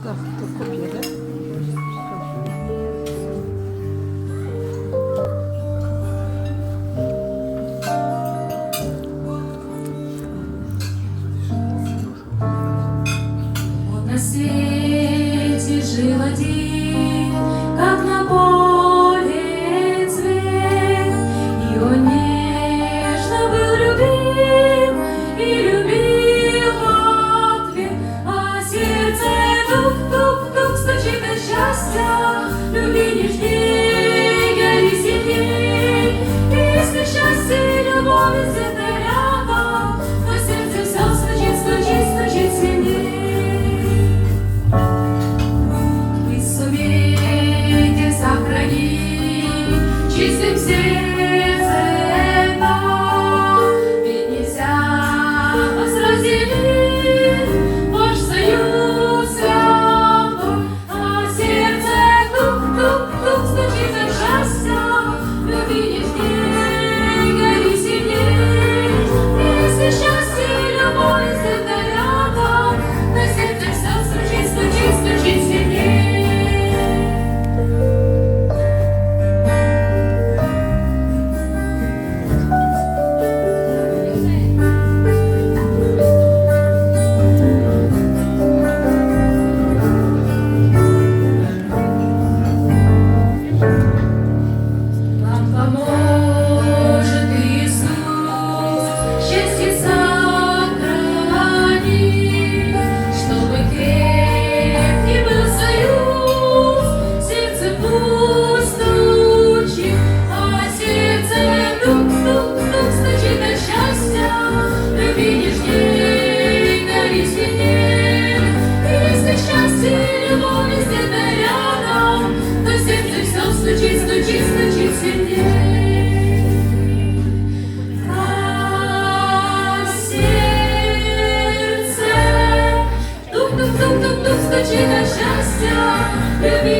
Так, то копія, да? Вот на свете жил один, как на поле цвет, и он нежно был любим и любил в ответ, а сердце тук-тук-тук стучит от счастья, люби нежней, гори сильней, и если счастье и любовь где-то рядом, то сердце все стучит, стучит, стучит сильней. Вы сумеете сохранить чистым сердцем нам, ведь нельзя вас разделить, ваш союз святой, а сердце тук-тук-тук стучит от счастья, люби нежней, гори сильней, и если счастье и любовь где-то рядом, на сердце все стучит, стучит, стучит сильней. Вам поможет Иисус счастье сохранить, чтобы крепкий был союз, сердце пустующих, а сердце тук-тук-тук стучит от счастья, люби нежней, гори сильней, и если счастье и любовь где-то рядом, то сердце все стучит, стучит, стучит сильней. А сердце тук-тук-тук-тук-тук стучит от счастья, люби